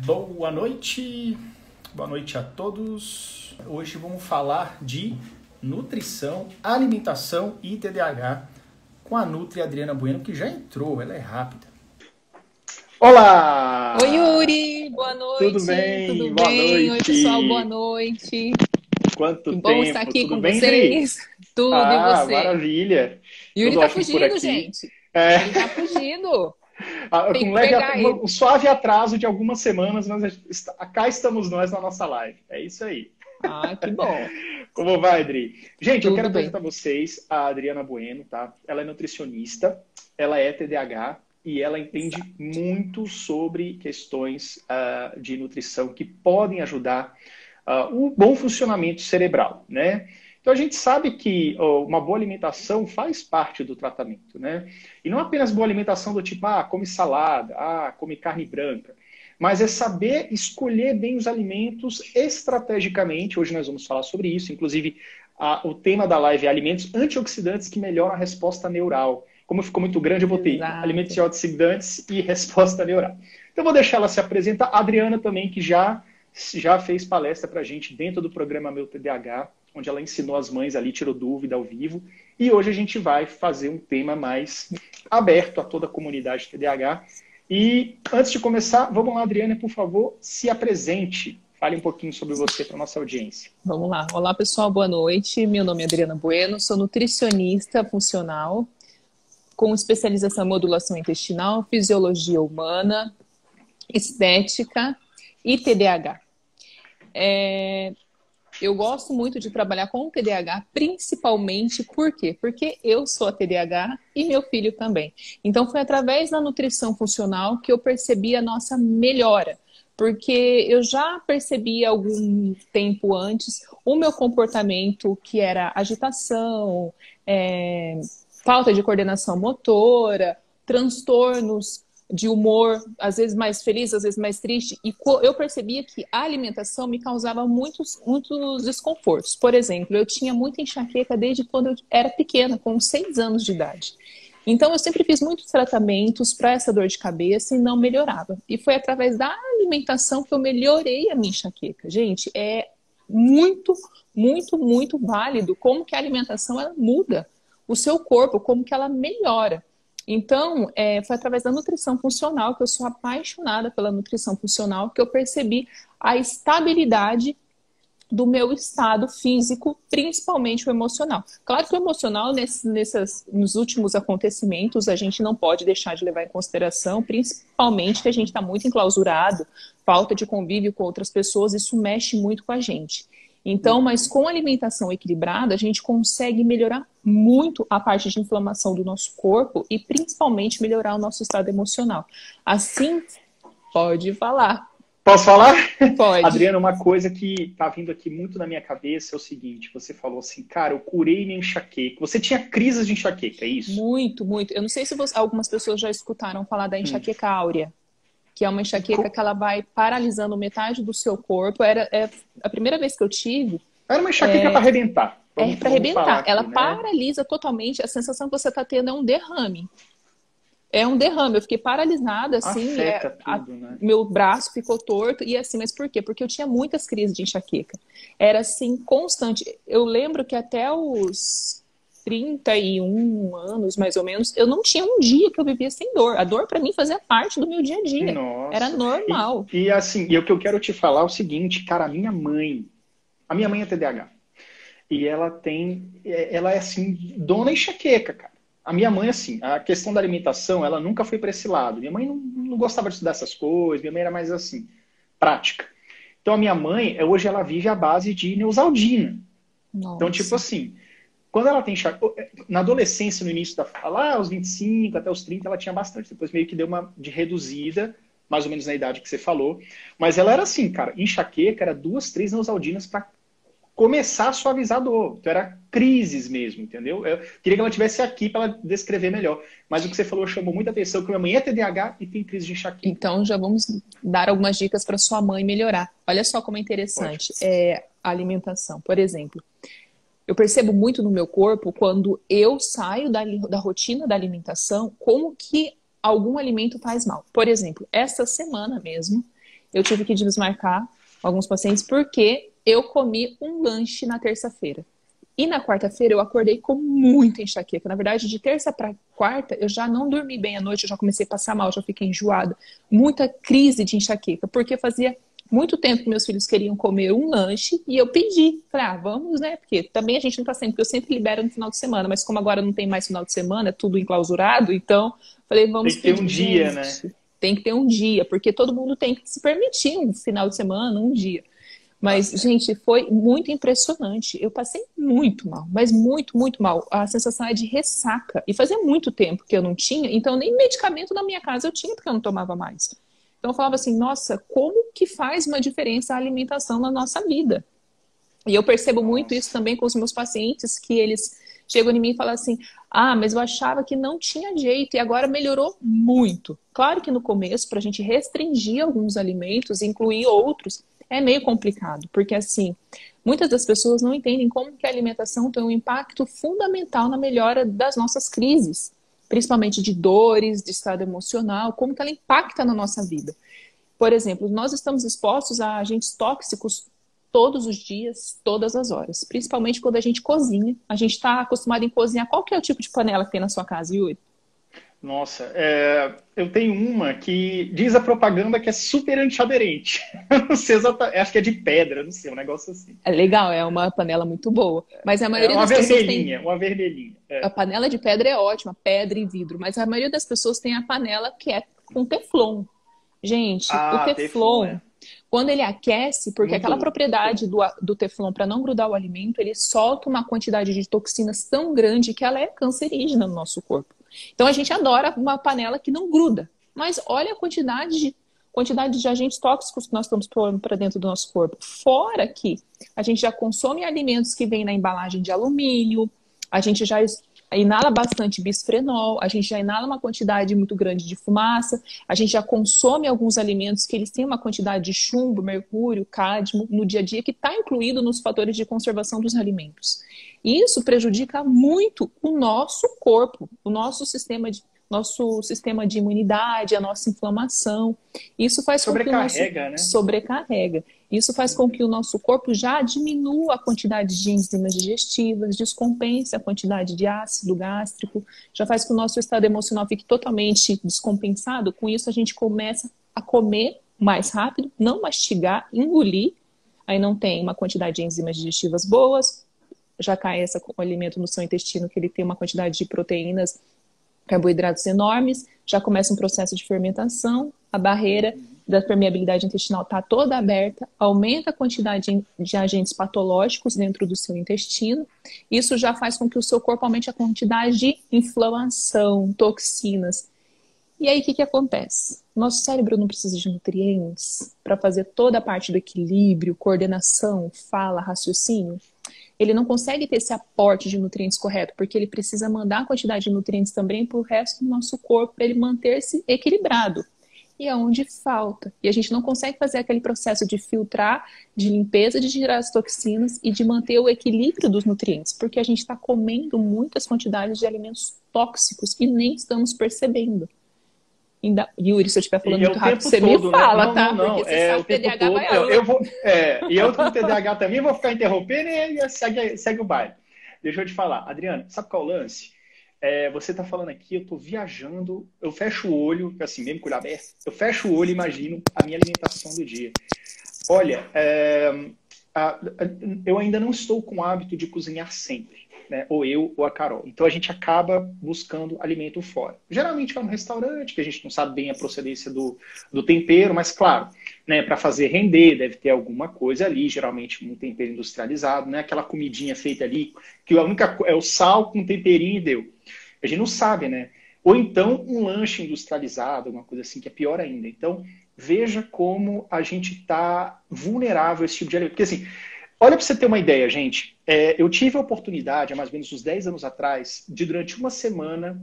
Boa noite a todos. Hoje vamos falar de nutrição, alimentação e TDAH com a Nutri Adriana Bueno, que já entrou, ela é rápida. Olá! Oi, Yuri! Boa noite! Tudo bem? Tudo Boa bem? noite! Oi, pessoal, boa noite! Quanto Que bom tempo! estar aqui Tudo com bem, vocês! Dri? Tudo, e você? Maravilha! Yuri Tudo tá ótimo por fugindo, aqui. gente! É, Ele tá fugindo! Tem com que pegar ele! um suave atraso de algumas semanas, mas cá estamos nós na nossa live. É isso aí. Ah, que bom! Como vai, Dri? Gente, eu Tudo quero bem. apresentar a vocês a Adriana Bueno, tá? Ela é nutricionista, ela é TDAH e ela entende muito sobre questões de nutrição que podem ajudar o bom funcionamento cerebral, né? Então a gente sabe que uma boa alimentação faz parte do tratamento, né? E não apenas boa alimentação do tipo, come salada, come carne branca, mas é saber escolher bem os alimentos estrategicamente. Hoje nós vamos falar sobre isso, inclusive o tema da live é alimentos antioxidantes que melhoram a resposta neural. Como ficou muito grande, eu botei alimentos antioxidantes e resposta neural. Então eu vou deixar ela se apresentar. A Adriana também, que já fez palestra pra gente dentro do programa Meu TDAH, onde ela ensinou as mães ali, tirou dúvida ao vivo. E hoje a gente vai fazer um tema mais aberto a toda a comunidade TDAH. E antes de começar, vamos lá, Adriana, por favor, se apresente. Fale um pouquinho sobre você para a nossa audiência. Vamos lá. Olá, pessoal, boa noite. Meu nome é Adriana Bueno, sou nutricionista funcional, com especialização em modulação intestinal, fisiologia humana, estética e TDAH. Eu gosto muito de trabalhar com o TDAH, principalmente por quê? Porque eu sou a TDAH e meu filho também. Então foi através da nutrição funcional que eu percebi a nossa melhora. Porque eu já percebi algum tempo antes o meu comportamento, que era agitação, falta de coordenação motora, transtornos de humor, às vezes mais feliz, às vezes mais triste, e eu percebia que a alimentação me causava muitos desconfortos. Por exemplo, eu tinha muita enxaqueca desde quando eu era pequena, com 6 anos de idade. Então, eu sempre fiz muitos tratamentos para essa dor de cabeça e não melhorava. E foi através da alimentação que eu melhorei a minha enxaqueca. Gente, é muito, muito, muito válido como que a alimentação ela muda o seu corpo, como que ela melhora. Então, foi através da nutrição funcional, que eu sou apaixonada pela nutrição funcional, que eu percebi a estabilidade do meu estado físico, principalmente o emocional. Claro que o emocional, nos últimos acontecimentos, a gente não pode deixar de levar em consideração, principalmente que a gente está muito enclausurado, falta de convívio com outras pessoas, isso mexe muito com a gente. Então, mas com alimentação equilibrada, a gente consegue melhorar muito a parte de inflamação do nosso corpo e principalmente melhorar o nosso estado emocional. Assim, pode falar. Posso falar? Pode. Adriana, uma coisa que tá vindo aqui muito na minha cabeça é o seguinte, você falou assim, cara, eu curei minha enxaqueca. Você tinha crises de enxaqueca, é isso? Muito, muito. Eu não sei se algumas pessoas já escutaram falar da enxaqueca áurea, que é uma enxaqueca que ela vai paralisando metade do seu corpo. A primeira vez que eu tive... Era uma enxaqueca para arrebentar. Para arrebentar. Aqui, ela né? paralisa totalmente. A sensação que você está tendo é um derrame. É um derrame. Eu fiquei paralisada, assim. Afeta tudo, né? Meu braço ficou torto. E assim, mas por quê? Porque eu tinha muitas crises de enxaqueca. Era assim, constante. Eu lembro que até os 31 anos, mais ou menos, eu não tinha um dia que eu vivia sem dor. A dor, para mim, fazia parte do meu dia a dia. Nossa. Era normal. E assim, o que eu quero te falar é o seguinte, cara, a minha mãe é TDAH. E ela é assim, dona enxaqueca, cara. A minha mãe, assim, a questão da alimentação, ela nunca foi para esse lado. Minha mãe não gostava de estudar essas coisas, minha mãe era mais assim, prática. Então a minha mãe, hoje ela vive à base de Neosaldina. Nossa. Então, tipo assim, quando ela tem enxaqueca, na adolescência, no início lá aos 25 até os 30, ela tinha bastante. Depois meio que deu uma de reduzida, mais ou menos na idade que você falou. Mas ela era assim, cara, enxaqueca era 2, 3 Neosaldinas para começar a suavizar a dor. Então era crises mesmo, entendeu? Eu queria que ela estivesse aqui para ela descrever melhor. Mas o que você falou chamou muita atenção, que minha mãe é TDAH e tem crise de enxaqueca. Então já vamos dar algumas dicas para sua mãe melhorar. Olha só como é interessante. A alimentação, por exemplo. Eu percebo muito no meu corpo quando eu saio da rotina da alimentação, como que algum alimento faz mal. Por exemplo, essa semana mesmo, eu tive que desmarcar alguns pacientes porque eu comi um lanche na terça-feira. E na quarta-feira eu acordei com muita enxaqueca. Na verdade, de terça para quarta, eu já não dormi bem à noite, eu já comecei a passar mal, já fiquei enjoada. Muita crise de enxaqueca, porque fazia muito tempo que meus filhos queriam comer um lanche e eu pedi. Falei, vamos, né? Porque também a gente não tá sempre, porque eu sempre libero no final de semana, mas como agora não tem mais final de semana, é tudo enclausurado, então falei, vamos pedir. Tem que ter um dia, né? Tem que ter um dia, porque todo mundo tem que se permitir um final de semana, um dia. Mas, gente, foi muito impressionante. Eu passei muito mal, mas muito, muito mal. A sensação é de ressaca. E fazia muito tempo que eu não tinha, então nem medicamento na minha casa eu tinha, porque eu não tomava mais. Então eu falava assim, nossa, como que faz uma diferença a alimentação na nossa vida? E eu percebo muito isso também com os meus pacientes, que eles chegam em mim e falam assim, mas eu achava que não tinha jeito e agora melhorou muito. Claro que no começo, para a gente restringir alguns alimentos e incluir outros, é meio complicado, porque assim, muitas das pessoas não entendem como que a alimentação tem um impacto fundamental na melhora das nossas crises, principalmente de dores, de estado emocional, como que ela impacta na nossa vida. Por exemplo, nós estamos expostos a agentes tóxicos todos os dias, todas as horas, principalmente quando a gente cozinha. A gente está acostumado em cozinhar. Qual que é o tipo de panela que tem na sua casa, Yuri? Nossa, eu tenho uma que diz a propaganda que é super antiaderente. Não sei exatamente, acho que é de pedra, não sei, um negócio assim. É legal, é uma panela muito boa. Mas a maioria uma das pessoas vermelhinha, uma vermelhinha. A panela de pedra é ótima, pedra e vidro, mas a maioria das pessoas tem a panela que é com teflon. Gente, o teflon, quando ele aquece, porque aquela propriedade do teflon para não grudar o alimento, ele solta uma quantidade de toxinas tão grande que ela é cancerígena no nosso corpo. Então a gente adora uma panela que não gruda, mas olha a quantidade de agentes tóxicos que nós estamos pondo para dentro do nosso corpo. Fora que a gente já consome alimentos que vêm na embalagem de alumínio, a gente já inala bastante bisfenol, a gente já inala uma quantidade muito grande de fumaça, a gente já consome alguns alimentos que eles têm uma quantidade de chumbo, mercúrio, cádmio no dia a dia que está incluído nos fatores de conservação dos alimentos. E isso prejudica muito o nosso corpo, o nosso sistema de imunidade, a nossa inflamação. Isso faz com que o nosso sobrecarrega. Isso faz com que o nosso corpo já diminua a quantidade de enzimas digestivas, descompense a quantidade de ácido gástrico, já faz com que o nosso estado emocional fique totalmente descompensado. Com isso, a gente começa a comer mais rápido, não mastigar, engolir. Aí não tem uma quantidade de enzimas digestivas boas, já cai o alimento no seu intestino, que ele tem uma quantidade de proteínas, carboidratos enormes, já começa um processo de fermentação, a barreira da permeabilidade intestinal está toda aberta, aumenta a quantidade de agentes patológicos dentro do seu intestino, isso já faz com que o seu corpo aumente a quantidade de inflamação, toxinas. E aí o que acontece? Nosso cérebro não precisa de nutrientes para fazer toda a parte do equilíbrio, coordenação, fala, raciocínio. Ele não consegue ter esse aporte de nutrientes correto, porque ele precisa mandar a quantidade de nutrientes também para o resto do nosso corpo, para ele manter-se equilibrado. E é onde falta. E a gente não consegue fazer aquele processo de filtrar, de limpeza, de tirar as toxinas e de manter o equilíbrio dos nutrientes, porque a gente está comendo muitas quantidades de alimentos tóxicos e nem estamos percebendo. Yuri, se eu estiver falando muito rápido, você me fala, né? Tá? Não, porque você sabe que o TDAH vai E eu com o TDAH também vou ficar interrompendo e segue o baile. Deixa eu te falar. Adriana, sabe qual é o lance? Você está falando aqui, eu estou viajando, eu fecho o olho, assim, mesmo com o olho aberto, eu fecho o olho e imagino a minha alimentação do dia. Olha, eu ainda não estou com o hábito de cozinhar sempre. Né? Ou eu ou a Carol. Então a gente acaba buscando alimento fora. Geralmente vai no restaurante, que a gente não sabe bem a procedência do tempero, mas claro, né, para fazer render deve ter alguma coisa ali, geralmente um tempero industrializado, né? Aquela comidinha feita ali, que a única é o sal com temperinho e deu. A gente não sabe, né? Ou então um lanche industrializado, alguma coisa assim, que é pior ainda. Então veja como a gente está vulnerável a esse tipo de alimento. Porque assim, olha para você ter uma ideia, gente. Eu tive a oportunidade, há mais ou menos uns 10 anos atrás, de durante uma semana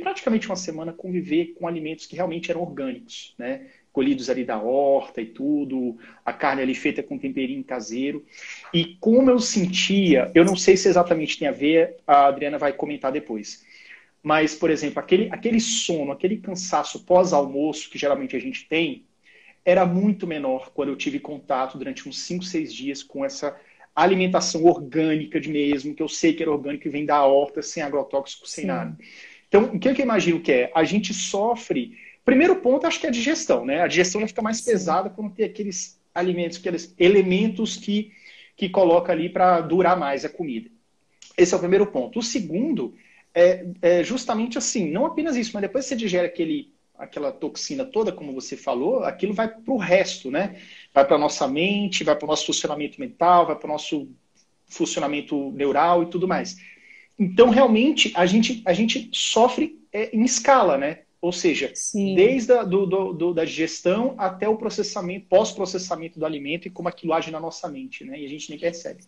praticamente uma semana, conviver com alimentos que realmente eram orgânicos, né? Colhidos ali da horta e tudo, a carne ali feita com temperinho caseiro. E como eu sentia, eu não sei se exatamente tem a ver, a Adriana vai comentar depois. Mas, por exemplo, aquele sono, aquele cansaço pós-almoço que geralmente a gente tem, era muito menor quando eu tive contato durante uns 5, 6 dias com essa alimentação orgânica de mesmo, que eu sei que era orgânico e vem da horta, sem agrotóxico, sem nada. Então, o que eu imagino que é? A gente sofre... Primeiro ponto, acho que é a digestão, né? A digestão já fica mais pesada quando tem aqueles alimentos, aqueles elementos que coloca ali para durar mais a comida. Esse é o primeiro ponto. O segundo é justamente assim, não apenas isso, mas depois que você digere aquela toxina toda, como você falou, aquilo vai para o resto, né? Vai para a nossa mente, vai para o nosso funcionamento mental, vai para o nosso funcionamento neural e tudo mais. Então, realmente, a gente sofre em escala, né? Ou seja, desde da digestão até o processamento, pós-processamento do alimento e como aquilo age na nossa mente, né? E a gente nem percebe.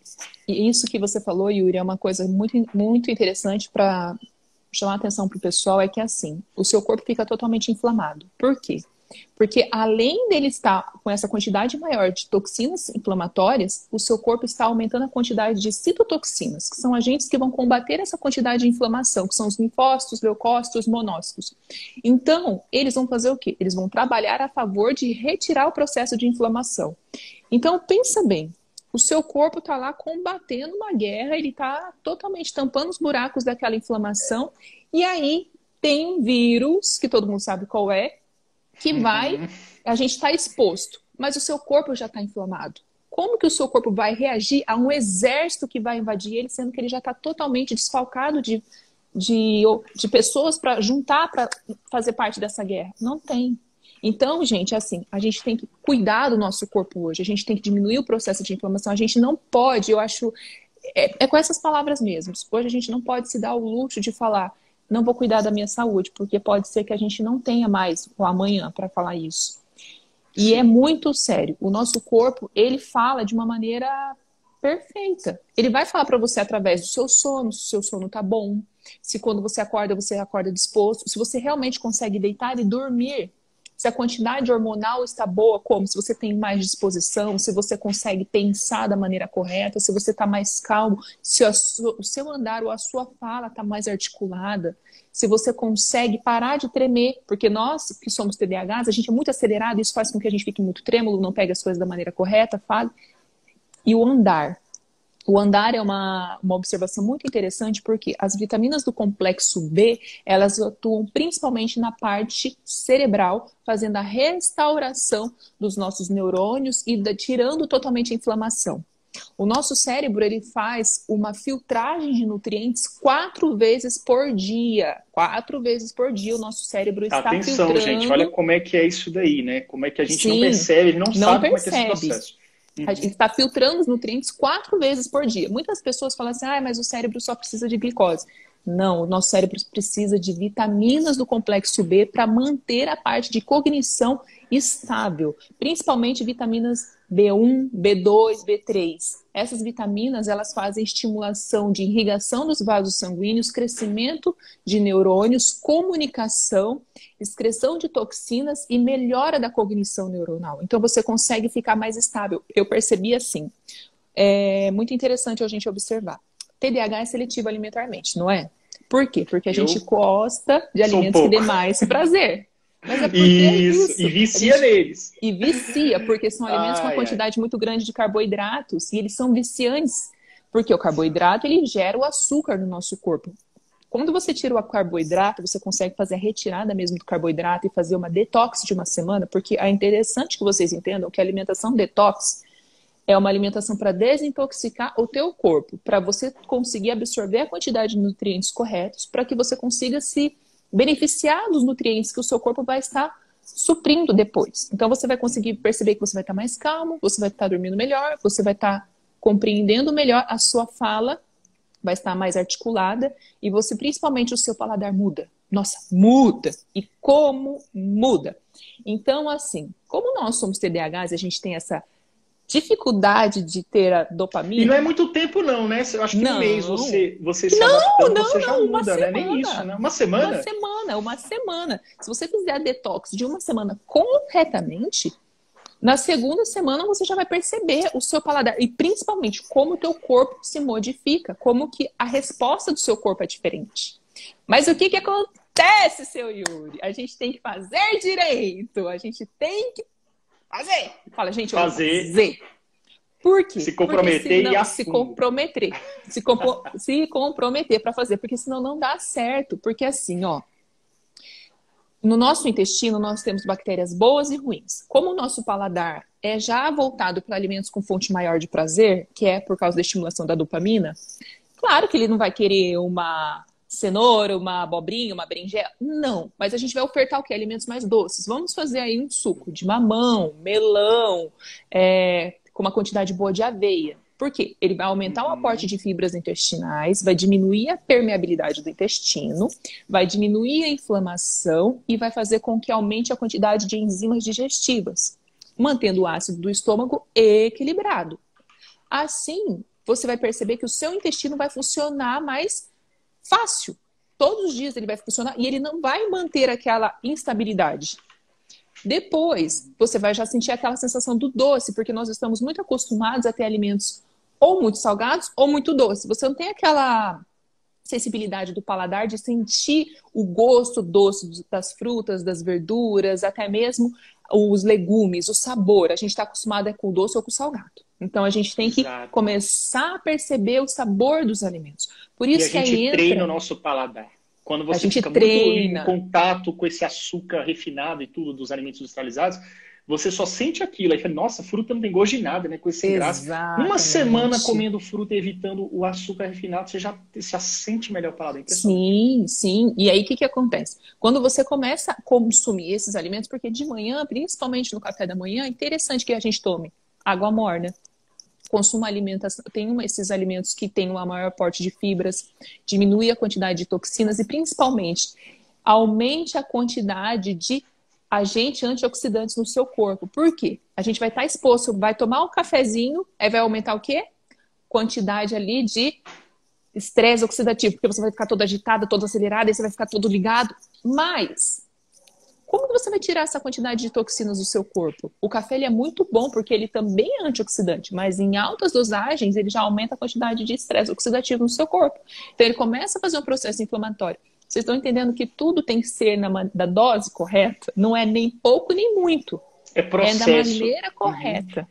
E isso que você falou, Yuri, é uma coisa muito, muito interessante para chamar a atenção para o pessoal, é que assim, o seu corpo fica totalmente inflamado. Por quê? Porque além dele estar com essa quantidade maior de toxinas inflamatórias, o seu corpo está aumentando a quantidade de citotoxinas, que são agentes que vão combater essa quantidade de inflamação, que são os linfócitos, leucócitos, monócitos. Então, eles vão fazer o quê? Eles vão trabalhar a favor de retirar o processo de inflamação. Então, pensa bem, o seu corpo está lá combatendo uma guerra, ele está totalmente tampando os buracos daquela inflamação, e aí tem um vírus, que todo mundo sabe qual é, que a gente está exposto, mas o seu corpo já está inflamado. Como que o seu corpo vai reagir a um exército que vai invadir ele, sendo que ele já está totalmente desfalcado de pessoas para juntar para fazer parte dessa guerra? Não tem. Então, gente, assim, a gente tem que cuidar do nosso corpo hoje, a gente tem que diminuir o processo de inflamação, a gente não pode, eu acho, é com essas palavras mesmo, hoje a gente não pode se dar o luxo de falar, não vou cuidar da minha saúde, porque pode ser que a gente não tenha mais o amanhã para falar isso. E é muito sério. O nosso corpo, ele fala de uma maneira perfeita. Ele vai falar para você através do seu sono, se o seu sono tá bom, se quando você acorda disposto, se você realmente consegue deitar e dormir, se a quantidade hormonal está boa, como? Se você tem mais disposição, se você consegue pensar da maneira correta, se você está mais calmo, se o seu andar ou a sua fala está mais articulada, se você consegue parar de tremer, porque nós que somos TDAHs, a gente é muito acelerado, isso faz com que a gente fique muito trêmulo, não pegue as coisas da maneira correta, fale. E o andar. O andar é uma observação muito interessante porque as vitaminas do complexo B, elas atuam principalmente na parte cerebral, fazendo a restauração dos nossos neurônios e tirando totalmente a inflamação. O nosso cérebro, ele faz uma filtragem de nutrientes 4 vezes por dia. 4 vezes por dia o nosso cérebro está filtrando. Atenção, gente, olha como é que é isso daí, né? Como é que a gente não percebe, não sabe como é que é esse processo. A gente está filtrando os nutrientes 4 vezes por dia. Muitas pessoas falam assim, mas o cérebro só precisa de glicose. Não, o nosso cérebro precisa de vitaminas do complexo B para manter a parte de cognição estável. Principalmente vitaminas B1, B2, B3. Essas vitaminas, elas fazem estimulação de irrigação dos vasos sanguíneos, crescimento de neurônios, comunicação, excreção de toxinas e melhora da cognição neuronal. Então, você consegue ficar mais estável. Eu percebi assim. É muito interessante a gente observar. TDAH é seletivo alimentarmente, não é? Por quê? Porque a gente gosta de alimentos que dê mais prazer. Mas é porque isso. E vicia neles. E vicia, porque são alimentos com uma quantidade muito grande de carboidratos e eles são viciantes. Porque o carboidrato, ele gera o açúcar no nosso corpo. Quando você tira o carboidrato, você consegue fazer a retirada mesmo do carboidrato e fazer uma detox de uma semana, porque é interessante que vocês entendam que a alimentação detox é uma alimentação para desintoxicar o teu corpo, para você conseguir absorver a quantidade de nutrientes corretos, para que você consiga se beneficiar dos nutrientes que o seu corpo vai estar suprindo depois. Então você vai conseguir perceber que você vai estar mais calmo, você vai estar dormindo melhor, você vai estar compreendendo melhor a sua fala, vai estar mais articulada e você, principalmente, o seu paladar muda. Nossa, muda! E como muda? Então, assim, como nós somos TDAHs, a gente tem essa dificuldade de ter a dopamina. E não é muito tempo não, né? Eu acho que um mês você se adaptando, você já muda, né? Nem isso, né? Uma semana? Uma semana. Se você fizer a detox de uma semana corretamente, na segunda semana você já vai perceber o seu paladar. E principalmente como o teu corpo se modifica, como que a resposta do seu corpo é diferente. Mas o que acontece, seu Yuri? A gente tem que fazer direito, a gente tem que fazer. Fala, gente, eu vou Fazer. fazer. Por quê? Se comprometer senão, e se comprometer. Se comprometer para fazer, porque senão não dá certo. Porque assim, ó, no nosso intestino nós temos bactérias boas e ruins. Como o nosso paladar é já voltado para alimentos com fonte maior de prazer, que é por causa da estimulação da dopamina, claro que ele não vai querer uma cenoura, uma abobrinha, uma berinjela. Não, mas a gente vai ofertar o quê? Alimentos mais doces. Vamos fazer aí um suco de mamão, melão, com uma quantidade boa de aveia. Por quê? Ele vai aumentar o aporte de fibras intestinais, vai diminuir a permeabilidade do intestino, vai diminuir a inflamação e vai fazer com que aumente a quantidade de enzimas digestivas, mantendo o ácido do estômago equilibrado. Assim, você vai perceber que o seu intestino vai funcionar mais fácil. Todos os dias ele vai funcionar e ele não vai manter aquela instabilidade. Depois, você vai já sentir aquela sensação do doce, porque nós estamos muito acostumados a ter alimentos ou muito salgados ou muito doces. Você não tem aquela sensibilidade do paladar de sentir o gosto doce das frutas, das verduras, até mesmo os legumes, o sabor. A gente está acostumado com o doce ou com o salgado. Então, a gente tem que começar a perceber o sabor dos alimentos. Por isso que a gente aí treina o nosso paladar. Quando você fica muito em contato com esse açúcar refinado e tudo dos alimentos industrializados, você só sente aquilo. Aí fala, nossa, fruta não tem gosto de nada, né? Com esse graça. Uma semana comendo fruta e evitando o açúcar refinado, você já sente melhor o paladar. Sim, sim. E aí, o que acontece? Quando você começa a consumir esses alimentos, porque de manhã, principalmente no café da manhã, é interessante que a gente tome água morna. Consuma alimentação, tem esses alimentos que têm um maior aporte de fibras, diminui a quantidade de toxinas e, principalmente, aumente a quantidade de agentes antioxidantes no seu corpo. Por quê? A gente vai estar exposto, vai tomar um cafezinho, aí vai aumentar o quê? Quantidade ali de estresse oxidativo, porque você vai ficar toda agitada, toda acelerada, aí você vai ficar todo ligado. Mas como que você vai tirar essa quantidade de toxinas do seu corpo? O café ele é muito bom porque ele também é antioxidante, mas em altas dosagens ele já aumenta a quantidade de estresse oxidativo no seu corpo. Então ele começa a fazer um processo inflamatório. Vocês estão entendendo que tudo tem que ser da dose correta? Não é nem pouco nem muito. É processo. É da maneira correta.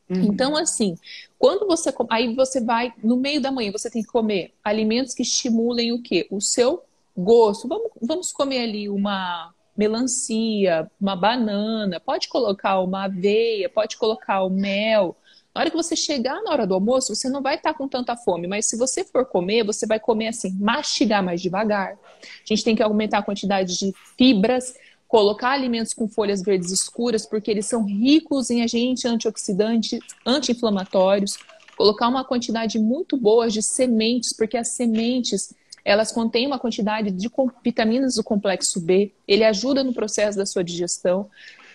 Então, assim, quando você... Aí você vai, no meio da manhã, você tem que comer alimentos que estimulem o quê? O seu gosto. Vamos comer ali uma melancia, uma banana, pode colocar uma aveia, pode colocar o mel. Na hora que você chegar na hora do almoço, você não vai estar com tanta fome, mas se você for comer, você vai comer assim, mastigar mais devagar. A gente tem que aumentar a quantidade de fibras, colocar alimentos com folhas verdes escuras, porque eles são ricos em agentes antioxidantes, anti-inflamatórios. Colocar uma quantidade muito boa de sementes, porque as sementes elas contêm uma quantidade de vitaminas do complexo B, ele ajuda no processo da sua digestão.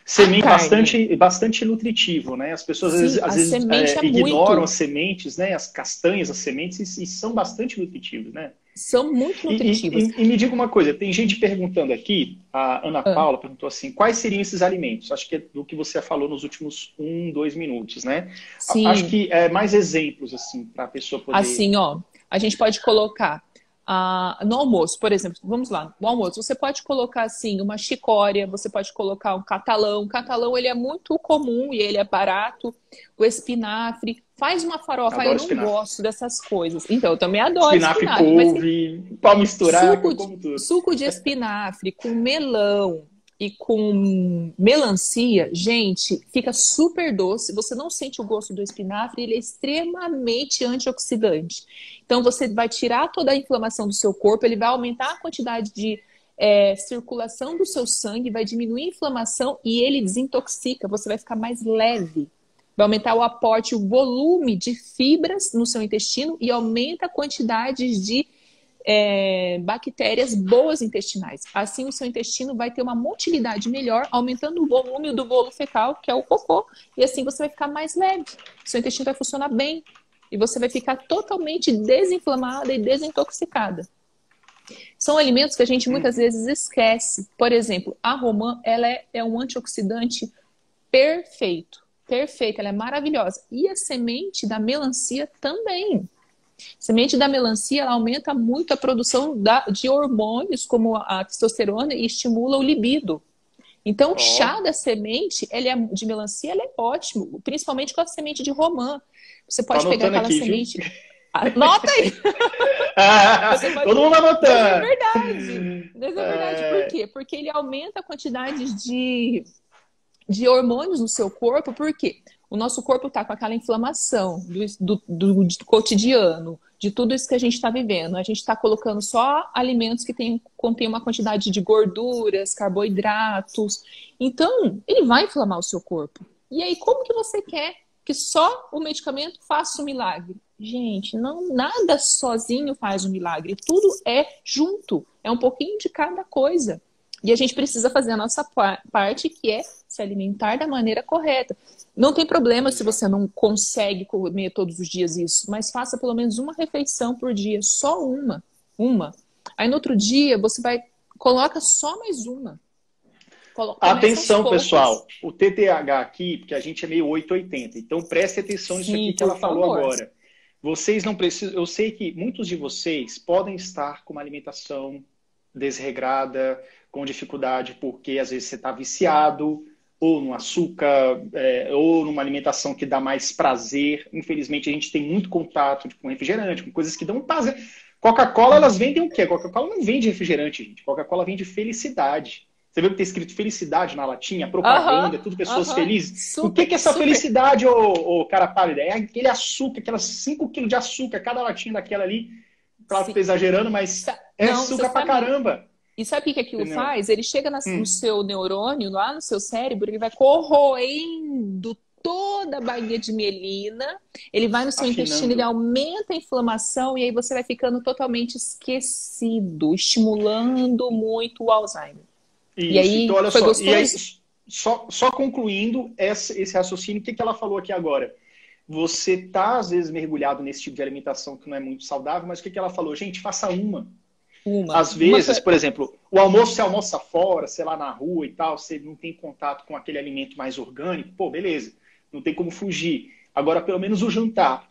Semente bastante nutritivo, né? As pessoas às vezes ignoram as sementes, né? As castanhas, as sementes, e são bastante nutritivos, né? São muito nutritivos. E me diga uma coisa, tem gente perguntando aqui, a Ana Paula perguntou assim, quais seriam esses alimentos? Acho que é do que você falou nos últimos 2 minutos, né? Sim. Acho que mais exemplos, assim, para a pessoa poder... Assim, ó, a gente pode colocar no almoço, por exemplo, vamos lá, no almoço, você pode colocar assim uma chicória, você pode colocar um catalão. O catalão ele é muito comum e ele é barato. O espinafre, faz uma farofa. Eu não gosto dessas coisas. Então, eu também adoro espinafre. Couve, para misturar, como tudo. Suco de espinafre com melão e com melancia, gente, fica super doce. Você não sente o gosto do espinafre, ele é extremamente antioxidante. Então, você vai tirar toda a inflamação do seu corpo, ele vai aumentar a quantidade de circulação do seu sangue, vai diminuir a inflamação e ele desintoxica. Você vai ficar mais leve. Vai aumentar o aporte, o volume de fibras no seu intestino e aumenta a quantidade de bactérias boas intestinais. Assim, o seu intestino vai ter uma motilidade melhor, aumentando o volume do bolo fecal, que é o cocô, e assim você vai ficar mais leve. O seu intestino vai funcionar bem e você vai ficar totalmente desinflamada e desintoxicada. São alimentos que a gente muitas vezes esquece. Por exemplo, a romã, ela é um antioxidante perfeito. Perfeita, ela é maravilhosa. E a semente da melancia também. A semente da melancia ela aumenta muito a produção de hormônios como a testosterona e estimula o libido. Então, o chá da semente, de melancia, ele é ótimo, principalmente com a semente de romã. Você pode pegar aquela aqui, semente... Anota aí! Todo mundo anotando! Mas é verdade. Mas é verdade. Por quê? Porque ele aumenta a quantidade de hormônios no seu corpo. Por quê? O nosso corpo está com aquela inflamação do cotidiano, de tudo isso que a gente está vivendo. A gente está colocando só alimentos que contêm uma quantidade de gorduras, carboidratos. Então, ele vai inflamar o seu corpo. E aí, como que você quer que só o medicamento faça o milagre? Gente, nada sozinho faz um milagre. Tudo é junto. É um pouquinho de cada coisa. E a gente precisa fazer a nossa parte, que é se alimentar da maneira correta. Não tem problema se você não consegue comer todos os dias isso, mas faça pelo menos uma refeição por dia, só uma. Aí no outro dia você coloca só mais uma. Atenção, pessoal, o TDAH aqui, porque a gente é meio 880, então preste atenção nisso aqui que ela falou agora. Vocês não precisam, eu sei que muitos de vocês podem estar com uma alimentação desregrada, com dificuldade, porque às vezes você está viciado, ou no açúcar, ou numa alimentação que dá mais prazer. Infelizmente, a gente tem muito contato com refrigerante, com coisas que dão prazer. Coca-Cola, elas vendem o quê? Coca-Cola não vende refrigerante, gente. Coca-Cola vende felicidade. Você viu que tem escrito felicidade na latinha, propaganda, tudo pessoas felizes? Super, o que é essa felicidade, ô cara pálida? É aquele açúcar, aquelas 5 quilos de açúcar, cada latinha daquela ali. Claro que estou exagerando, mas açúcar pra caramba. E sabe o que aquilo faz? Ele chega no seu neurônio, lá no seu cérebro, ele vai corroendo toda a bainha de mielina, ele vai no seu intestino, ele aumenta a inflamação e aí você vai ficando totalmente esquecido, estimulando muito o Alzheimer. Isso, e aí, então olha só, gostoso? E aí, só concluindo esse raciocínio, o que ela falou aqui agora? Você está, às vezes, mergulhado nesse tipo de alimentação que não é muito saudável, mas o que ela falou? Gente, faça uma. Às vezes, por exemplo, o almoço, você almoça fora, sei lá, na rua e tal, você não tem contato com aquele alimento mais orgânico, pô, beleza, não tem como fugir. Agora, pelo menos o jantar,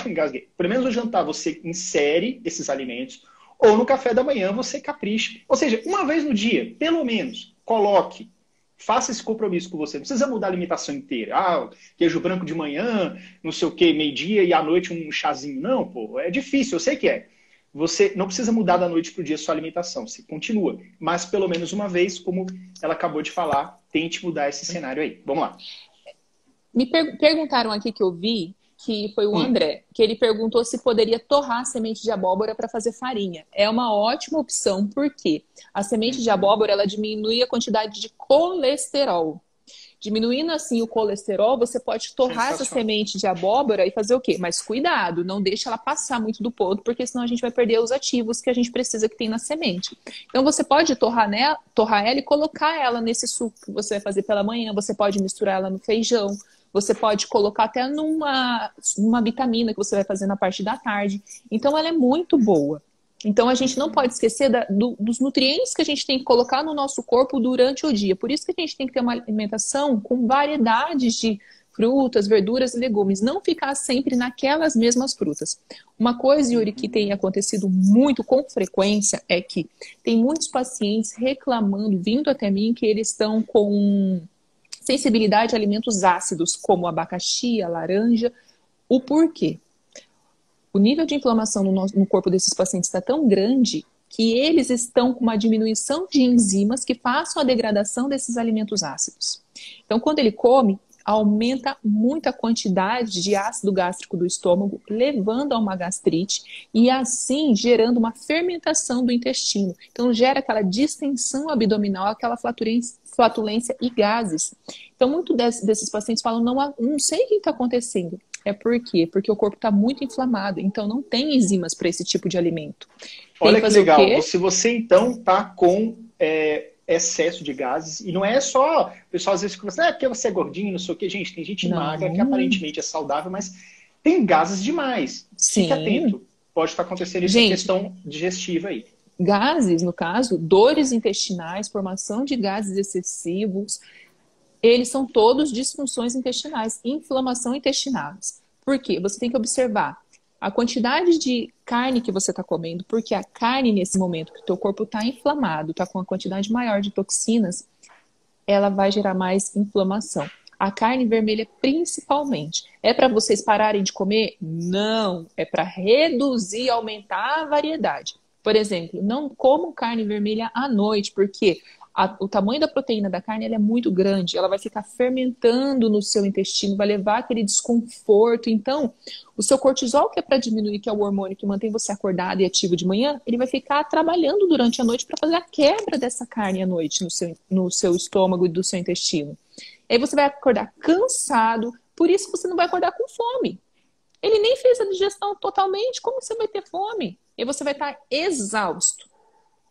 engasguei, pelo menos o jantar você insere esses alimentos, ou no café da manhã você capricha. Ou seja, uma vez no dia, pelo menos, coloque, faça esse compromisso com você. Não precisa mudar a alimentação inteira. Ah, queijo branco de manhã, não sei o que, meio-dia e à noite um chazinho. Não, pô, é difícil, eu sei que é. Você não precisa mudar da noite para o dia a sua alimentação, você continua. Mas pelo menos uma vez, como ela acabou de falar, tente mudar esse cenário aí. Vamos lá. Me perguntaram aqui que eu vi, que foi o André, que ele perguntou se poderia torrar a semente de abóbora para fazer farinha. É uma ótima opção, porque a semente de abóbora ela diminui a quantidade de colesterol. Diminuindo assim o colesterol, você pode torrar essa semente de abóbora e fazer o quê? Mas cuidado, não deixa ela passar muito do ponto, porque senão a gente vai perder os ativos que a gente precisa que tem na semente. Então você pode torrar ela e colocar ela nesse suco que você vai fazer pela manhã, você pode misturar ela no feijão, você pode colocar até numa vitamina que você vai fazer na parte da tarde. Então ela é muito boa. Então, a gente não pode esquecer dos nutrientes que a gente tem que colocar no nosso corpo durante o dia. Por isso que a gente tem que ter uma alimentação com variedades de frutas, verduras e legumes. Não ficar sempre naquelas mesmas frutas. Uma coisa, Yuri, que tem acontecido muito com frequência é que tem muitos pacientes reclamando, vindo até mim, que eles estão com sensibilidade a alimentos ácidos, como o abacaxi, a laranja. O porquê? O nível de inflamação no corpo desses pacientes está tão grande que eles estão com uma diminuição de enzimas que façam a degradação desses alimentos ácidos. Então, quando ele come, aumenta muito a quantidade de ácido gástrico do estômago, levando a uma gastrite e assim gerando uma fermentação do intestino. Então, gera aquela distensão abdominal, aquela flatulência e gases. Então, muitos desses pacientes falam, não sei o que está acontecendo. É por quê? Porque o corpo está muito inflamado, então não tem enzimas para esse tipo de alimento. Olha que legal, se você então está com excesso de gases, e não é só, o pessoal às vezes fica assim, porque você é gordinho, não sei o quê. Gente, tem gente magra que aparentemente é saudável, mas tem gases demais. Sim. Fique atento, pode estar acontecendo isso, questão digestiva aí. Gases, no caso, dores intestinais, formação de gases excessivos, eles são todos disfunções intestinais, inflamação intestinal. Por quê? Você tem que observar a quantidade de carne que você está comendo, porque a carne, nesse momento que o teu corpo está inflamado, está com uma quantidade maior de toxinas, ela vai gerar mais inflamação. A carne vermelha, principalmente. É para vocês pararem de comer? Não. É para reduzir, aumentar a variedade. Por exemplo, não comam carne vermelha à noite, porque o tamanho da proteína da carne ela é muito grande. Ela vai ficar fermentando no seu intestino, vai levar aquele desconforto. Então, o seu cortisol, que é para diminuir, que é o hormônio que mantém você acordado e ativo de manhã, ele vai ficar trabalhando durante a noite para fazer a quebra dessa carne à noite no seu estômago e do seu intestino. Aí você vai acordar cansado, por isso você não vai acordar com fome. Ele nem fez a digestão totalmente, como você vai ter fome? E você vai estar exausto.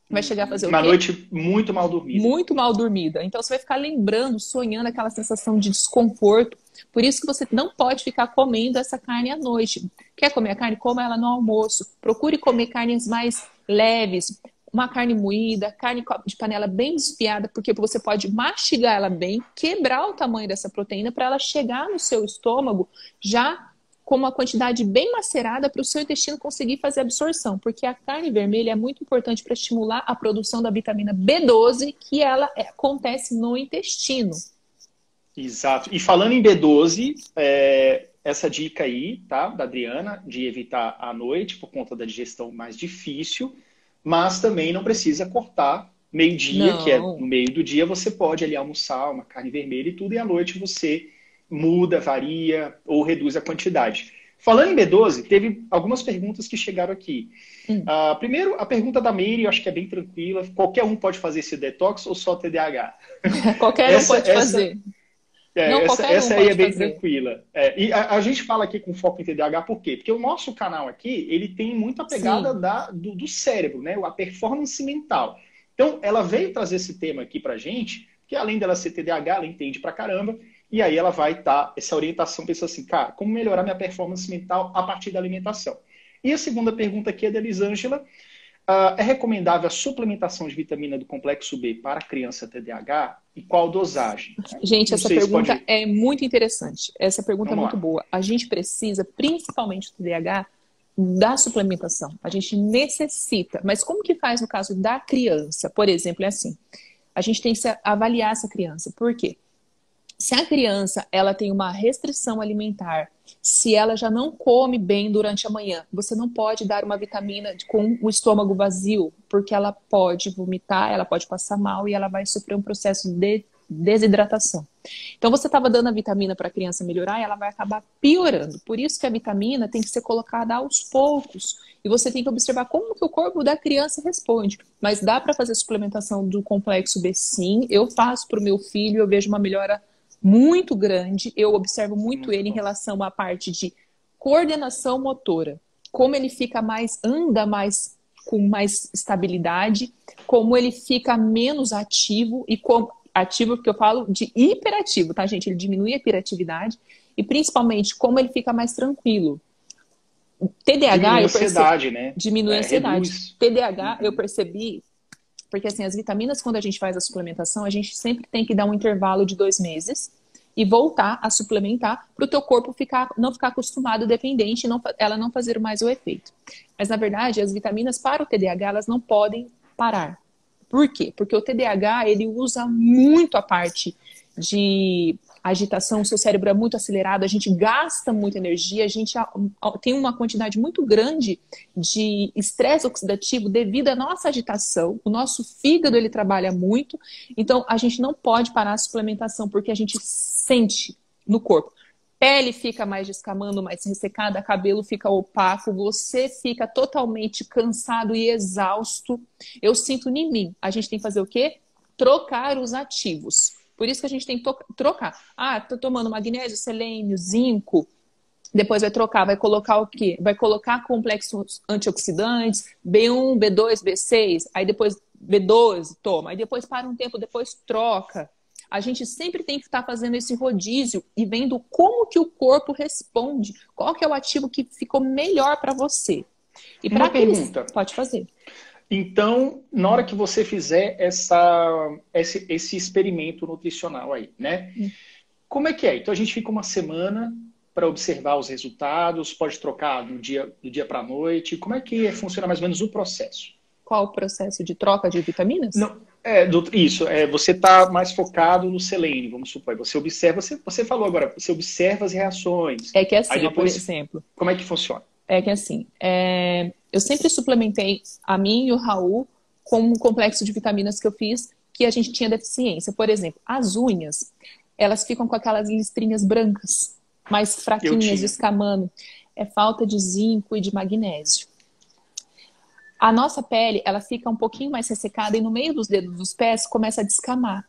Vai chegar a fazer o quê? Uma noite muito mal dormida. Muito mal dormida. Então você vai ficar lembrando, sonhando aquela sensação de desconforto. Por isso que você não pode ficar comendo essa carne à noite. Quer comer a carne? Coma ela no almoço. Procure comer carnes mais leves. Uma carne moída, carne de panela bem desfiada, porque você pode mastigar ela bem, quebrar o tamanho dessa proteína para ela chegar no seu estômago já com uma quantidade bem macerada para o seu intestino conseguir fazer a absorção, porque a carne vermelha é muito importante para estimular a produção da vitamina B12, que ela acontece no intestino. Exato. E falando em B12, essa dica aí, tá, da Adriana, de evitar à noite por conta da digestão mais difícil, mas também não precisa cortar meio-dia, que é no meio do dia, você pode ali almoçar uma carne vermelha e tudo, e à noite você muda, varia ou reduz a quantidade. Falando em B12, teve algumas perguntas que chegaram aqui. Primeiro, a pergunta da Meire, eu acho que é bem tranquila. Qualquer um pode fazer esse detox ou só TDAH? Qualquer um pode fazer. Essa aí é bem tranquila. E a gente fala aqui com foco em TDAH por quê? Porque o nosso canal aqui, ele tem muita pegada do cérebro, né? A performance mental. Então, ela veio trazer esse tema aqui pra gente, que além dela ser TDAH, ela entende pra caramba, e aí ela vai dar essa orientação, pensando assim, cara, como melhorar minha performance mental a partir da alimentação? E a segunda pergunta aqui é da Elisângela. É recomendável a suplementação de vitamina do complexo B para criança TDAH? E qual dosagem? Gente, essa pergunta é muito interessante. Essa pergunta é muito boa. A gente precisa, principalmente do TDAH, da suplementação. A gente necessita. Mas como que faz no caso da criança? Por exemplo, é assim. A gente tem que avaliar essa criança. Por quê? Se a criança ela tem uma restrição alimentar, se ela já não come bem durante a manhã, você não pode dar uma vitamina com o estômago vazio, porque ela pode vomitar, ela pode passar mal e ela vai sofrer um processo de desidratação. Então você estava dando a vitamina para a criança melhorar e ela vai acabar piorando. Por isso que a vitamina tem que ser colocada aos poucos. E você tem que observar como que o corpo da criança responde. Mas dá para fazer suplementação do complexo B, sim. Eu faço para o meu filho, eu vejo uma melhora muito grande. Eu observo muito ele em relação à parte de coordenação motora. Como ele fica anda mais com mais estabilidade, como ele fica menos ativo e ativo, porque eu falo de hiperativo, tá, gente? Ele diminui a hiperatividade e principalmente como ele fica mais tranquilo. TDAH, diminui a ansiedade, né? Diminui a ansiedade. TDAH, eu percebi, porque assim, as vitaminas, quando a gente faz a suplementação, a gente sempre tem que dar um intervalo de 2 meses e voltar a suplementar para o teu corpo não ficar acostumado, dependente, ela não fazer mais o efeito. Mas, na verdade, as vitaminas para o TDAH, elas não podem parar. Por quê? Porque o TDAH, ele usa muito a parte de agitação, o seu cérebro é muito acelerado, a gente gasta muita energia, a gente tem uma quantidade muito grande de estresse oxidativo devido à nossa agitação, o nosso fígado ele trabalha muito, então a gente não pode parar a suplementação porque a gente sente no corpo. Pele fica mais descamando, mais ressecada, cabelo fica opaco, você fica totalmente cansado e exausto. Eu sinto em mim. A gente tem que fazer o quê? Trocar os ativos. Por isso que a gente tem que trocar. Tô tomando magnésio, selênio, zinco. Depois vai trocar, vai colocar o quê? Vai colocar complexos antioxidantes, B1, B2, B6. Aí depois B12, toma. Aí depois para um tempo, depois troca. A gente sempre tem que estar fazendo esse rodízio e vendo como que o corpo responde. Qual que é o ativo que ficou melhor para você. E uma pergunta. Pode fazer. Então, na hora que você fizer esse experimento nutricional aí, né? Como é que é? Então, a gente fica uma semana para observar os resultados, pode trocar do dia para a noite. Como é que funciona mais ou menos o processo? Qual o processo de troca de vitaminas? Isso, você está mais focado no selênio, vamos supor. Você observa, você falou agora, você observa as reações. É que Aí assim, ó, por depois, exemplo, como é que funciona? é que assim, eu sempre suplementei a mim e o Raul com um complexo de vitaminas que eu fiz que a gente tinha deficiência. Por exemplo, as unhas, elas ficam com aquelas listrinhas brancas, mais Eu fraquinhas, tinha. descamando. É falta de zinco e de magnésio. A nossa pele, ela fica um pouquinho mais ressecada e no meio dos dedos dos pés começa a descamar.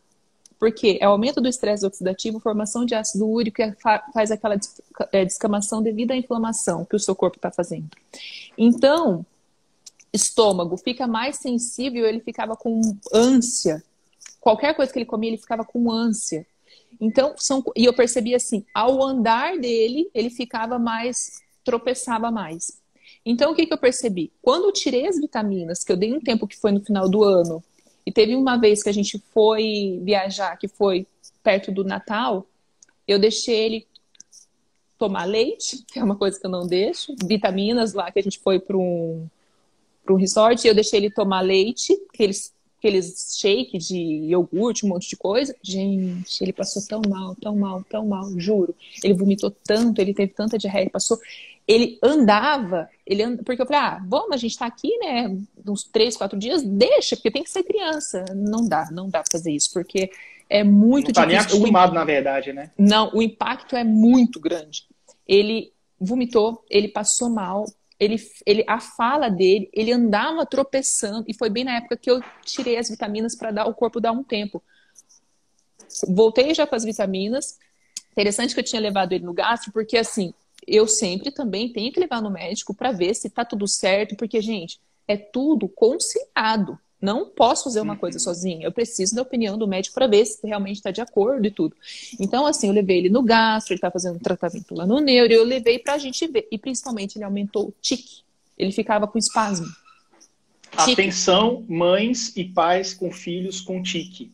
Porque é o aumento do estresse oxidativo, formação de ácido úrico e faz aquela descamação devido à inflamação que o seu corpo está fazendo. Então, estômago fica mais sensível, ele ficava com ânsia. Qualquer coisa que ele comia, ele ficava com ânsia. Então, e eu percebi assim, ao andar dele, ele ficava mais, tropeçava mais. Então, o que eu percebi? Quando eu tirei as vitaminas, que eu dei um tempo que foi no final do ano, e teve uma vez que a gente foi viajar, que foi perto do Natal, eu deixei ele tomar leite, que é uma coisa que eu não deixo, vitaminas lá, que a gente foi para um resort, e eu deixei ele tomar leite, aqueles shake de iogurte, um monte de coisa. Gente, ele passou tão mal, tão mal, tão mal, juro. Ele vomitou tanto, ele teve tanta diarreia, ele passou... Ele andava, porque eu falei, vamos, a gente tá aqui, né, uns 3, 4 dias, deixa, porque tem que ser criança. Não dá pra fazer isso, porque é muito Não tá difícil. nem acostumado, na verdade, né? Não, o impacto é muito grande. Ele vomitou, ele passou mal, a fala dele, ele andava tropeçando, e foi bem na época que eu tirei as vitaminas para o corpo dar um tempo. Voltei já com as vitaminas. Interessante que eu tinha levado ele no gastro, porque assim, eu sempre também tenho que levar no médico para ver se tá tudo certo, porque, gente, é tudo conciliado. Não posso fazer uma coisa sozinha. Eu preciso da opinião do médico para ver se realmente está de acordo e tudo. Então, assim, eu levei ele no gastro, ele está fazendo um tratamento lá no neuro, eu levei para a gente ver. E, principalmente, ele aumentou o tique. Ele ficava com espasmo. Tique. Atenção, mães e pais com filhos com tique.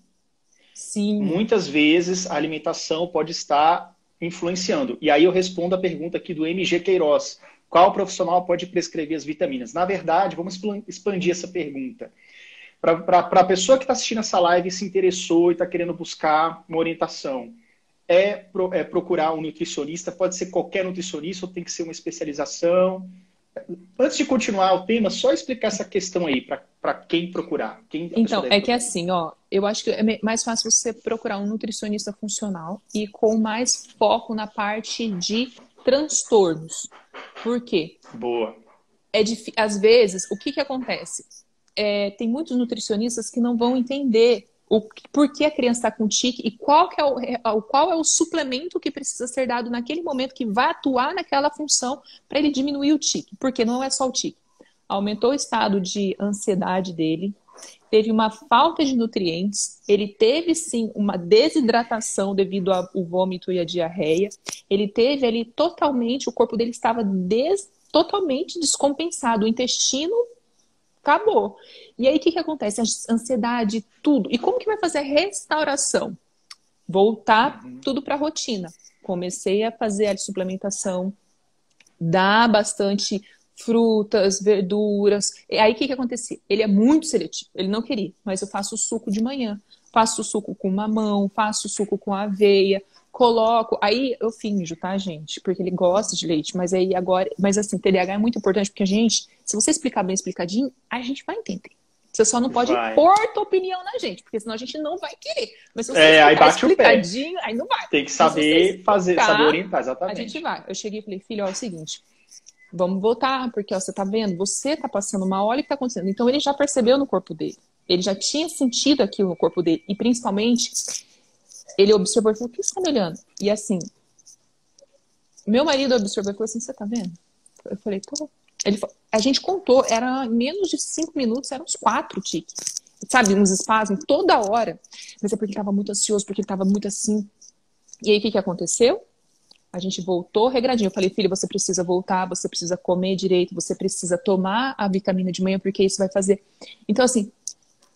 Sim. Muitas vezes a alimentação pode estar influenciando. E aí eu respondo a pergunta aqui do MG Queiroz. Qual profissional pode prescrever as vitaminas? Na verdade, vamos expandir essa pergunta. Para a pessoa que está assistindo essa live e se interessou e está querendo buscar uma orientação, procurar um nutricionista? Pode ser qualquer nutricionista ou tem que ser uma especialização? Antes de continuar o tema, só explicar essa questão aí, para quem procurar. Então, que assim, eu acho que é mais fácil você procurar um nutricionista funcional e com mais foco na parte de transtornos. Por quê? Boa. Às vezes, o que acontece? Tem muitos nutricionistas que não vão entender por que a criança está com tique e qual é o suplemento que precisa ser dado naquele momento que vai atuar naquela função para ele diminuir o tique. Porque não é só o tique. Aumentou o estado de ansiedade dele, teve uma falta de nutrientes, ele teve sim uma desidratação devido ao vômito e à diarreia, ele teve ali totalmente, o corpo dele estava totalmente descompensado, o intestino acabou. E aí o que acontece? A ansiedade, tudo. E como que vai fazer a restauração? Voltar tudo para a rotina. Comecei a fazer a suplementação, dar bastante frutas, verduras. E aí o que acontecia? Ele é muito seletivo, ele não queria, mas eu faço o suco de manhã, faço o suco com mamão, faço o suco com aveia, coloco, aí eu finjo, tá, gente? Porque ele gosta de leite, mas aí agora, mas assim, TDAH é muito importante porque a gente, se você explicar bem explicadinho, a gente vai entender. Você só não pode pôr tua opinião na gente, porque senão a gente não vai querer. Mas se você explicar explicadinho, aí não vai. Tem que saber saber orientar, exatamente. A gente vai. Eu cheguei e falei, filho, é o seguinte, vamos voltar, porque você tá vendo, você tá passando mal, olha o que tá acontecendo. Então ele já percebeu no corpo dele, ele já tinha sentido aquilo no corpo dele, e principalmente, ele observou e falou, o que você tá me olhando? E assim, meu marido observou e falou assim, você tá vendo? Eu falei, tô. Ele falou, a gente contou, era menos de 5 minutos, eram uns 4 tiques. Sabe, uns espasmos toda hora. Mas é porque ele tava muito ansioso, porque ele tava muito assim. E aí o que aconteceu? A gente voltou regradinho. Eu falei, filho, você precisa voltar, você precisa comer direito, você precisa tomar a vitamina de manhã, porque isso vai fazer. Então, assim,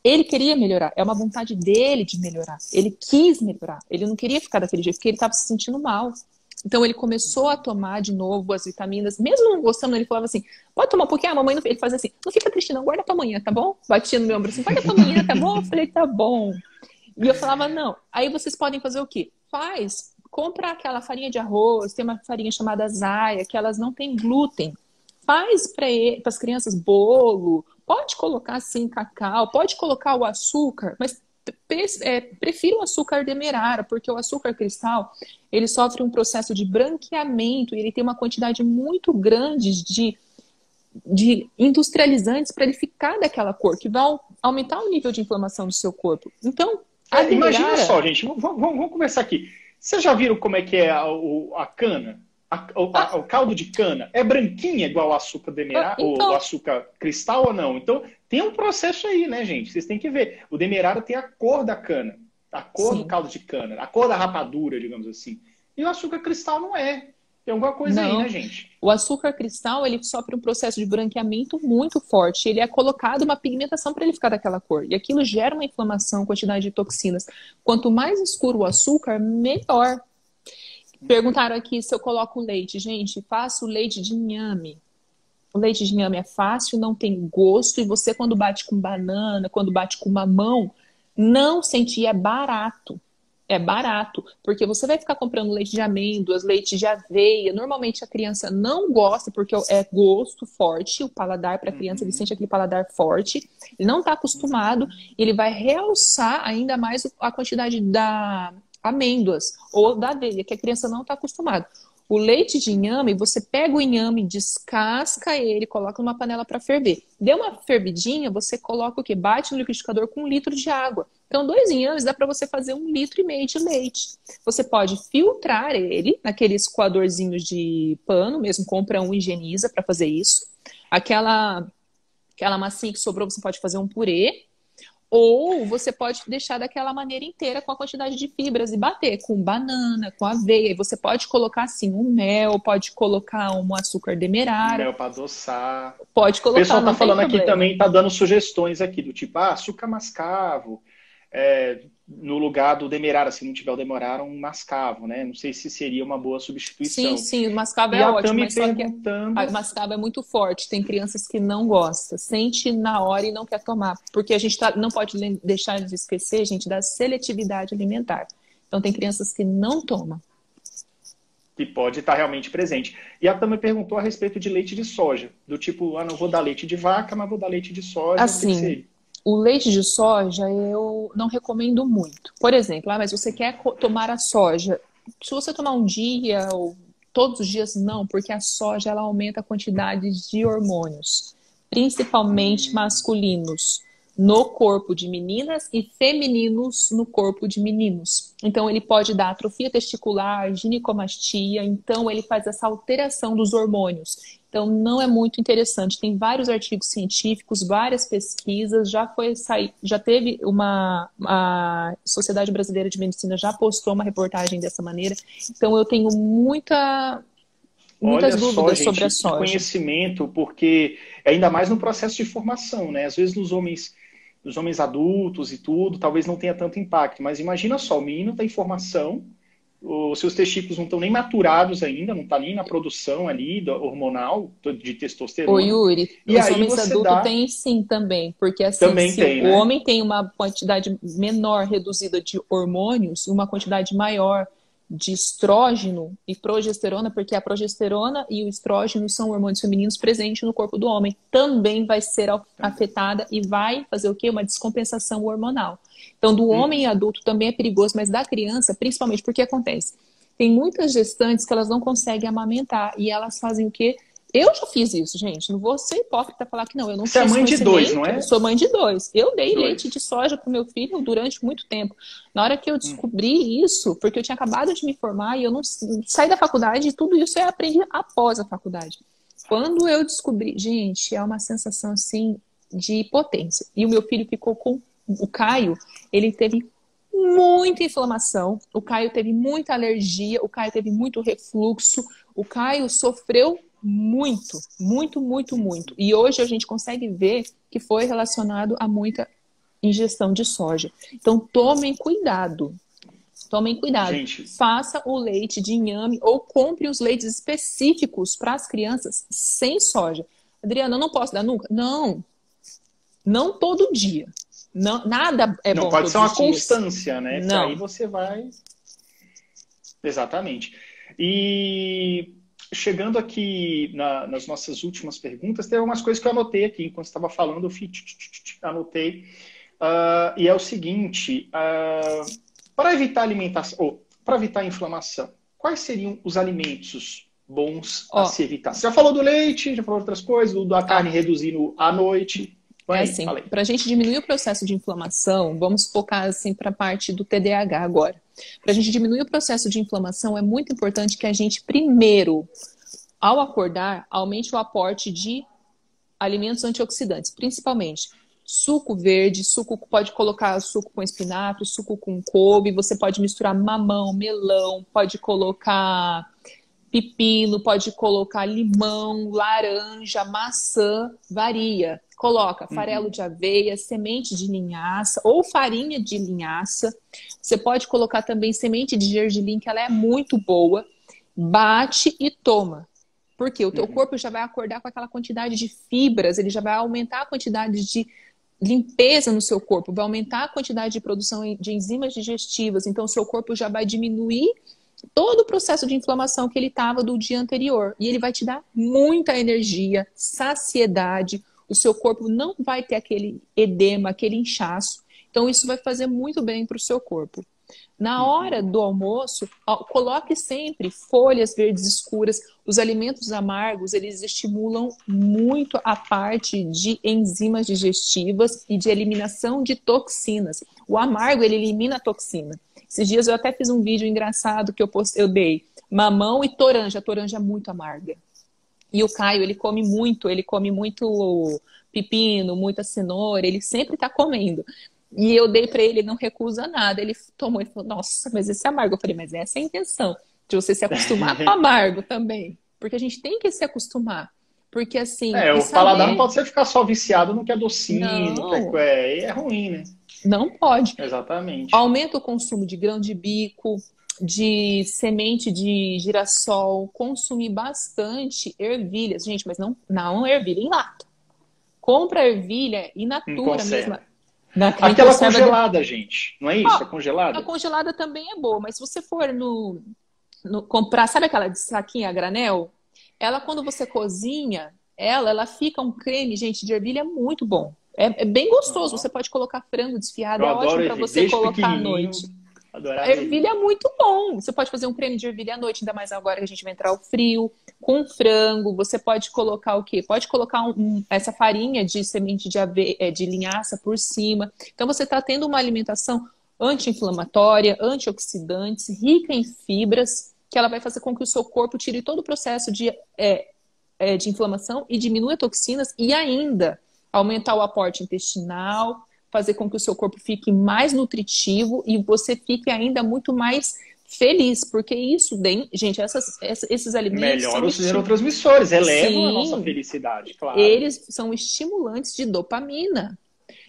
ele queria melhorar. É uma vontade dele de melhorar. Ele quis melhorar. Ele não queria ficar daquele jeito, porque ele estava se sentindo mal. Então ele começou a tomar de novo as vitaminas, mesmo não gostando, ele falava assim, pode tomar um pouquinho, a mamãe não... Ele fazia assim, não fica triste não, guarda pra amanhã, tá bom? Batia no meu ombro assim, guarda pra amanhã, tá bom? Eu falei, tá bom. E eu falava, não. Aí vocês podem fazer o quê? Compra aquela farinha de arroz, tem uma farinha chamada Zaia, que elas não têm glúten. Faz para as crianças bolo, pode colocar assim cacau, pode colocar o açúcar, mas prefiro o açúcar demerara, porque o açúcar cristal, ele sofre um processo de branqueamento e ele tem uma quantidade muito grande de industrializantes para ele ficar daquela cor, que vão aumentar o nível de inflamação do seu corpo. Então, imagina só, gente, vamos conversar aqui. Vocês já viram como é que é a cana? O caldo de cana é branquinha igual ao açúcar demerara, então... ou açúcar cristal ou não? Então, tem um processo aí, né, gente? Vocês têm que ver. O demerara tem a cor da cana, a cor Sim. do caldo de cana, a cor da rapadura, digamos assim. E o açúcar cristal não é. Tem alguma coisa aí, né, gente? O açúcar cristal, ele sofre um processo de branqueamento muito forte. Ele é colocado uma pigmentação para ele ficar daquela cor. E aquilo gera uma inflamação, quantidade de toxinas. Quanto mais escuro o açúcar, melhor. Perguntaram aqui se eu coloco leite. Gente, faço leite de inhame. O leite de inhame é fácil, não tem gosto. E você, quando bate com banana, quando bate com mamão, não sentir, é barato. É barato, porque você vai ficar comprando leite de amêndoas, leite de aveia. Normalmente a criança não gosta, porque é gosto forte, o paladar para a criança, ele sente aquele paladar forte. Ele não está acostumado, e ele vai realçar ainda mais a quantidade da amêndoas ou da aveia, que a criança não está acostumada. O leite de inhame, você pega o inhame, descasca ele, coloca numa panela para ferver. Deu uma fervidinha, você coloca o quê? Bate no liquidificador com 1 litro de água. Então, 2 inhames dá para você fazer 1,5 litro de leite. Você pode filtrar ele naqueles coadorzinhos de pano, mesmo compra um e higieniza para fazer isso. Aquela massinha que sobrou, você pode fazer um purê. Ou você pode deixar daquela maneira inteira com a quantidade de fibras e bater com banana, com aveia. E você pode colocar assim um mel, pode colocar um açúcar demerara. Mel para adoçar. Pode colocar. O pessoal tá falando aqui problema. também, tá dando sugestões aqui do tipo, açúcar mascavo. No lugar do demerara, se não tiver o demerara, um mascavo, né? Não sei se seria uma boa substituição. Sim, o mascavo é ótimo, mas só que a mascavo é muito forte. Tem crianças que não gostam, sente na hora e não quer tomar. Porque a gente não pode deixar de esquecer, gente, da seletividade alimentar. Então tem crianças que não tomam. Que pode estar realmente presente. E a Tami perguntou a respeito de leite de soja. Do tipo, não vou dar leite de vaca, mas vou dar leite de soja. Assim, o leite de soja eu não recomendo muito. Por exemplo, mas você quer tomar a soja. Se você tomar um dia ou todos os dias, não, porque a soja ela aumenta a quantidade de hormônios, principalmente masculinos, no corpo de meninas e femininos no corpo de meninos. Então, ele pode dar atrofia testicular, ginecomastia, então ele faz essa alteração dos hormônios. Então, não é muito interessante. Tem vários artigos científicos, várias pesquisas, já teve a Sociedade Brasileira de Medicina já postou uma reportagem dessa maneira. Então, eu tenho muitas dúvidas sobre a soja. Conhecimento, porque ainda mais no processo de formação, né? Às vezes nos homens adultos e tudo, talvez não tenha tanto impacto. Mas imagina só, o menino está em formação, os seus testículos não estão nem maturados ainda, não está nem na produção ali hormonal de testosterona. Ô Yuri, os homens adultos têm sim também, porque assim, o homem tem uma quantidade menor reduzida de hormônios, uma quantidade maior de estrógeno e progesterona, porque a progesterona e o estrógeno são hormônios femininos presentes no corpo do homem, também vai ser afetada e vai fazer o quê? Uma descompensação hormonal. Então, do homem adulto também é perigoso, mas da criança, principalmente, porque acontece? Tem muitas gestantes que elas não conseguem amamentar e elas fazem o quê? Eu já fiz isso, gente. Não vou ser hipócrita e falar que não. Eu não Você é mãe de 2, não é? Eu sou mãe de 2. Eu dei leite de soja para o meu filho durante muito tempo. Na hora que eu descobri isso, porque eu tinha acabado de me formar e eu não saí da faculdade, e tudo isso eu aprendi após a faculdade. Quando eu descobri, gente, é uma sensação assim de potência. E o meu filho ficou com o Caio, ele teve muita inflamação, o Caio teve muita alergia, o Caio teve muito refluxo, o Caio sofreu muito. E hoje a gente consegue ver que foi relacionado a muita ingestão de soja. Então, tomem cuidado. Tomem cuidado. Gente, Faça o leite de inhame ou compre os leites específicos para as crianças sem soja. Adriana, eu não posso dar nunca? Não. Não todo dia. Não, nada é não bom pode todos ser uma os dias. constância, né? Porque Não. aí você vai... Exatamente. E chegando aqui nas nossas últimas perguntas, tem algumas coisas que eu anotei aqui. Enquanto você estava falando, eu anotei. E é o seguinte, para evitar alimentação, ou para evitar a inflamação, quais seriam os alimentos bons a se evitar? Você já falou do leite, já falou de outras coisas, da carne reduzindo à noite. É assim, para a gente diminuir o processo de inflamação, vamos focar assim para a parte do TDAH agora. Para a gente diminuir o processo de inflamação, é muito importante que a gente primeiro, ao acordar, aumente o aporte de alimentos antioxidantes, principalmente suco verde, pode colocar suco com espinafre, suco com couve, você pode misturar mamão, melão, pode colocar pepino, pode colocar limão, laranja, maçã, varia. Coloca farelo de aveia, semente de linhaça ou farinha de linhaça. Você pode colocar também semente de gergelim, que ela é muito boa. Bate e toma. Porque o teu corpo já vai acordar com aquela quantidade de fibras, ele já vai aumentar a quantidade de limpeza no seu corpo, vai aumentar a quantidade de produção de enzimas digestivas, então o seu corpo já vai diminuir todo o processo de inflamação que ele estava do dia anterior. E ele vai te dar muita energia, saciedade, o seu corpo não vai ter aquele edema, aquele inchaço. Então isso vai fazer muito bem para o seu corpo. Na hora do almoço, coloque sempre folhas verdes escuras. Os alimentos amargos, eles estimulam muito a parte de enzimas digestivas e de eliminação de toxinas. O amargo, ele elimina a toxina. Esses dias eu até fiz um vídeo engraçado que eu dei mamão e toranja. A toranja é muito amarga. E o Caio, ele come muito pepino, muita cenoura, ele sempre está comendo. E eu dei para ele, não recusa nada. Ele tomou e falou, nossa, mas esse é amargo. Eu falei, mas essa é a intenção, de você se acostumar com amargo também. Porque a gente tem que se acostumar. Porque assim... o paladar não pode ser ficar só viciado no que é docinho, não. no que é ruim, né? Não pode. Exatamente. Aumenta o consumo de grão de bico, de semente de girassol, consumir bastante ervilhas. Gente, mas não ervilha em lata. Compra ervilha in natura mesmo. Aquela congelada, gente. Não é isso? A congelada? A congelada também é boa, mas se você for comprar, sabe aquela de saquinho a granel? Ela, quando você cozinha, ela fica um creme, gente, de ervilha muito bom. É bem gostoso. Você pode colocar frango desfiado, é ótimo para você colocar à noite. A ervilha é muito bom. Você pode fazer um creme de ervilha à noite, ainda mais agora que a gente vai entrar ao frio, com frango. Você pode colocar o quê? Pode colocar essa farinha de semente de linhaça por cima. Então você está tendo uma alimentação anti-inflamatória, antioxidantes, rica em fibras, que ela vai fazer com que o seu corpo tire todo o processo de inflamação e diminua toxinas e ainda aumentar o aporte intestinal, fazer com que o seu corpo fique mais nutritivo e você fique ainda muito mais feliz, porque isso, gente, esses alimentos melhoram os neurotransmissores, elevam a nossa felicidade, claro. Eles são estimulantes de dopamina.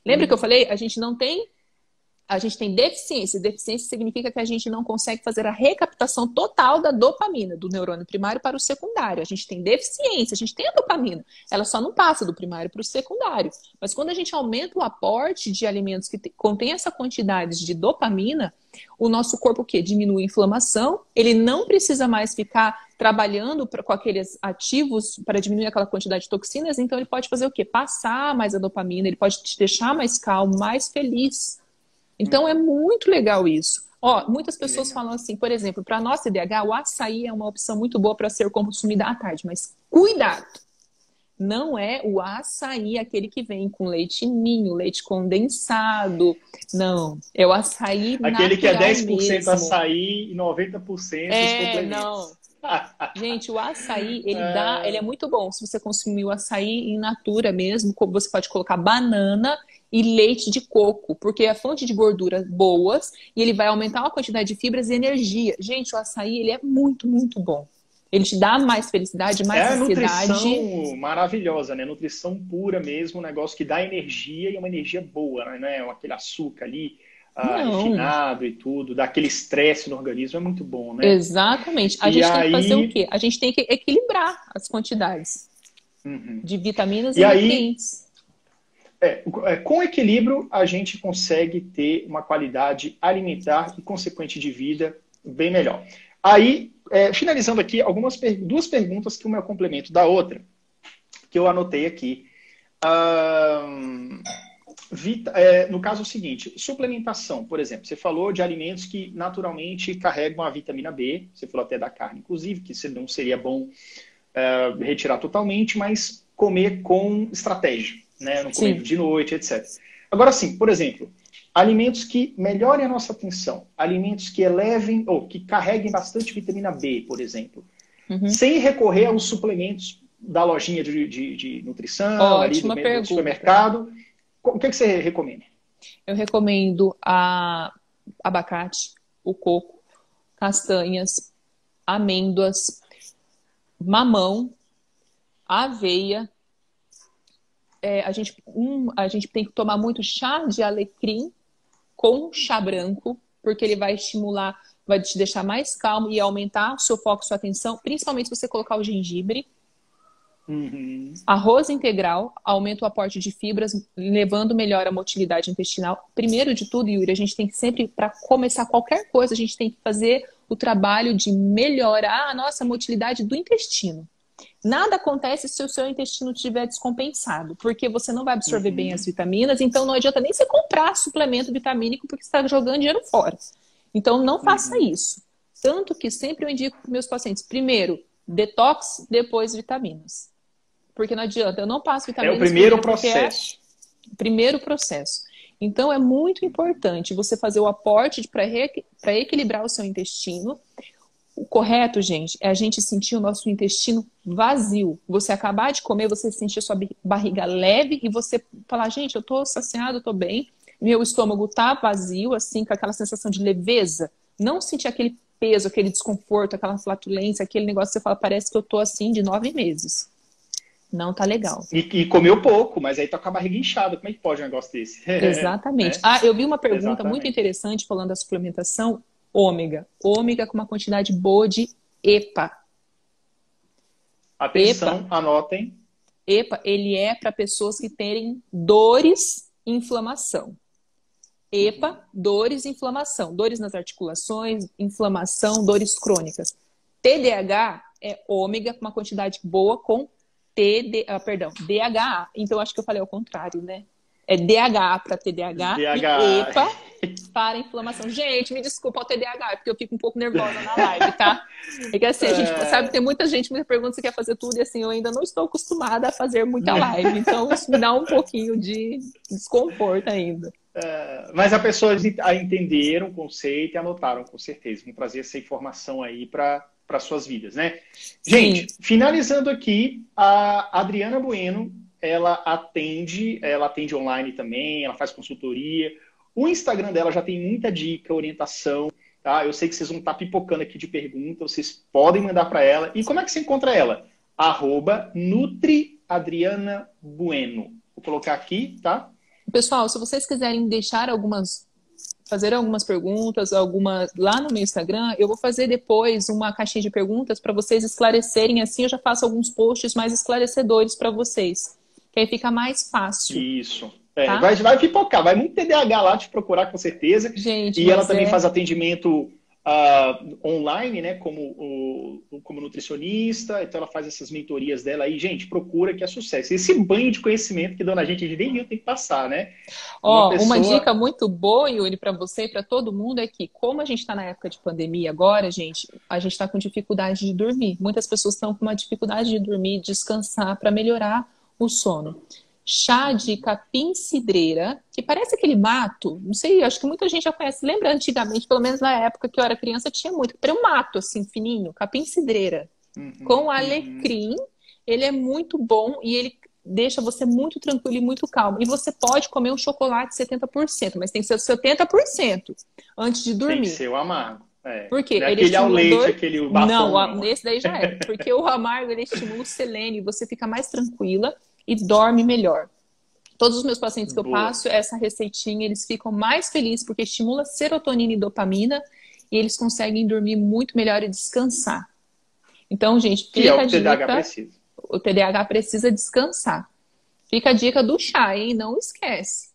Lembra que eu falei? A gente tem deficiência. Deficiência significa que a gente não consegue fazer a recaptação total da dopamina, do neurônio primário para o secundário. A gente tem deficiência, a gente tem a dopamina. Ela só não passa do primário para o secundário. Mas quando a gente aumenta o aporte de alimentos que contém essa quantidade de dopamina, o nosso corpo o quê? Diminui a inflamação, ele não precisa mais ficar trabalhando com aqueles ativos para diminuir aquela quantidade de toxinas, então ele pode fazer o quê? Passar mais a dopamina, ele pode te deixar mais calmo, mais feliz. Então é muito legal isso. Muitas pessoas falam assim, por exemplo, para nós TDAH, o açaí é uma opção muito boa para ser consumida à tarde, mas cuidado! Não é o açaí aquele que vem com leite ninho, leite condensado. Não, é o açaí natural aquele que é 10% mesmo. Açaí e 90% os complementos. Não. Gente, o açaí, ele é muito bom. Se você consumir o açaí in natura mesmo, você pode colocar banana e leite de coco, porque é fonte de gorduras boas e ele vai aumentar a quantidade de fibras e energia. Gente, o açaí, ele é muito, muito bom. Ele te dá mais felicidade, mais saciedade. Nutrição maravilhosa, né? Nutrição pura mesmo, um negócio que dá energia e uma energia boa, né? Aquele açúcar ali, Não. refinado e tudo, dá aquele estresse no organismo, é muito bom, né? Exatamente. A E gente tem que fazer o aí, quê? A gente tem que equilibrar as quantidades uhum. de vitaminas E e aí nutrientes. com equilíbrio, a gente consegue ter uma qualidade alimentar e consequente de vida bem melhor. Aí, finalizando aqui, duas perguntas que uma é o complemento da outra, que eu anotei aqui. No caso seguinte, suplementação, por exemplo, você falou de alimentos que naturalmente carregam a vitamina B, você falou até da carne, inclusive, que não seria bom retirar totalmente, mas comer com estratégia, né? Não comer Sim. de noite, etc. Agora sim, por exemplo, alimentos que melhorem a nossa atenção, alimentos que elevem ou que carreguem bastante vitamina B, por exemplo, sem recorrer aos suplementos da lojinha de nutrição, ali do Ótima pergunta. supermercado. O que você recomenda? Eu recomendo abacate, o coco, castanhas, amêndoas, mamão, aveia. A gente tem que tomar muito chá de alecrim com chá branco, porque ele vai estimular, vai te deixar mais calmo e aumentar o seu foco, sua atenção, principalmente se você colocar o gengibre. Uhum. Arroz integral aumenta o aporte de fibras, levando melhor a motilidade intestinal. Primeiro de tudo, Yuri, a gente tem que sempre, para começar qualquer coisa, a gente tem que fazer o trabalho de melhorar a nossa motilidade do intestino. Nada acontece se o seu intestino estiver descompensado, porque você não vai absorver bem as vitaminas, então não adianta nem você comprar suplemento vitamínico porque você está jogando dinheiro fora. Então não faça isso. Tanto que sempre eu indico para meus pacientes, primeiro, detox, depois vitaminas. Porque não adianta, eu não passo vitaminas. É o primeiro processo. Primeiro processo. Então é muito importante você fazer o aporte para equilibrar o seu intestino. O correto, gente, é a gente sentir o nosso intestino vazio. Você acabar de comer, você sentir a sua barriga leve e você falar, gente, eu tô saciado, eu tô bem. Meu estômago tá vazio, assim, com aquela sensação de leveza. Não sentir aquele peso, aquele desconforto, aquela flatulência, aquele negócio que você fala, parece que eu tô assim de 9 meses. Não tá legal. E comeu pouco, mas aí tá com a barriga inchada. Como é que pode um negócio desse? Exatamente. Eu vi uma pergunta muito interessante falando da suplementação ômega. Ômega com uma quantidade boa de EPA. Atenção, anotem. EPA, ele é para pessoas que terem dores e inflamação. EPA, dores e inflamação. Dores nas articulações, inflamação, dores crônicas. TDAH é ômega com uma quantidade boa com DHA. Então, acho que eu falei ao contrário, né? É DHA para TDAH e EPA para inflamação. Gente, me desculpa o TDAH, porque eu fico um pouco nervosa na live, tá? É que assim, a gente sabe, tem muita gente, muita pergunta, você quer fazer tudo, e assim, eu ainda não estou acostumada a fazer muita live. Então, isso me dá um pouquinho de desconforto ainda. Mas as pessoas entenderam o conceito e anotaram, com certeza. Vamos trazer essa informação aí para suas vidas, né? Gente, finalizando aqui, a Adriana Bueno, ela atende online também, ela faz consultoria. O Instagram dela já tem muita dica, orientação, tá? Eu sei que vocês vão estar pipocando aqui de perguntas, vocês podem mandar para ela. E como é que você encontra ela? @NutriAdrianaBueno. Vou colocar aqui, tá? Pessoal, se vocês quiserem fazer algumas perguntas, lá no meu Instagram, eu vou fazer depois uma caixinha de perguntas para vocês esclarecerem, assim eu já faço alguns posts mais esclarecedores para vocês, que aí fica mais fácil. Isso. Tá? Vai pipocar, vai muito TDAH lá te procurar com certeza. Gente, e ela também faz atendimento online, né, como nutricionista, então ela faz essas mentorias dela aí, gente, procura que é sucesso. Esse banho de conhecimento que dona gente nem viu tem que passar, né? Uma dica muito boa, Yuri, para você e para todo mundo é que, como a gente está na época de pandemia agora, gente, a gente está com dificuldade de dormir. Muitas pessoas estão com uma dificuldade de dormir, descansar para melhorar o sono. Chá de capim-cidreira, que parece aquele mato, não sei, acho que muita gente já conhece. Lembra antigamente, pelo menos na época que eu era criança, tinha muito. Era um mato, assim, fininho, capim-cidreira. Com alecrim, ele é muito bom e ele deixa você muito tranquilo e muito calmo. E você pode comer um chocolate 70%, mas tem que ser 70% antes de dormir. Tem que ser o amargo. Por quê? Não é aquele ao leite, aquele bafão. Não, esse daí já é. Porque o amargo, ele estimula o selênio e você fica mais tranquila e dorme melhor. Todos os meus pacientes que eu Boa. passo essa receitinha, eles ficam mais felizes porque estimula serotonina e dopamina e eles conseguem dormir muito melhor e descansar. Então, gente, Que é o fica a que o TDAH dica. precisa. O TDAH precisa descansar. Fica a dica do chá, hein? Não esquece.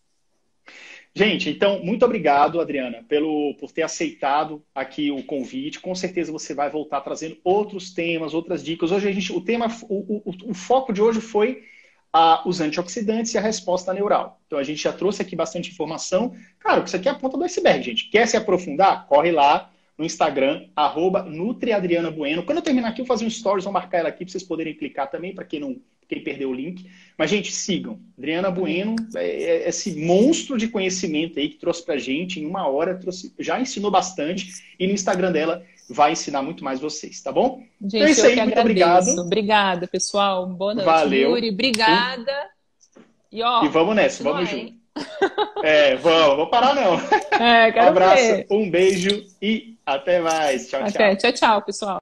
Gente, então, muito obrigado, Adriana, por ter aceitado aqui o convite. Com certeza você vai voltar trazendo outros temas, outras dicas. Hoje o foco de hoje foi os antioxidantes e a resposta neural. Então a gente já trouxe aqui bastante informação. Claro, isso aqui é a ponta do iceberg, gente. Quer se aprofundar? Corre lá no Instagram, @NutriAdrianaBueno. Quando eu terminar aqui, eu vou fazer um stories, vou marcar ela aqui para vocês poderem clicar também, para quem perdeu o link. Mas, gente, sigam. Adriana Bueno é esse monstro de conhecimento aí que trouxe pra gente em 1 hora, já ensinou bastante, e no Instagram dela vai ensinar muito mais vocês, tá bom? Gente, então é isso aí, muito obrigado. Obrigada, pessoal. Boa noite, Valeu. Yuri. Obrigada. E vamos nessa, vamos junto. Vou parar não. Quero Um abraço, ver. um beijo e até mais. Tchau, tchau. Tchau, pessoal.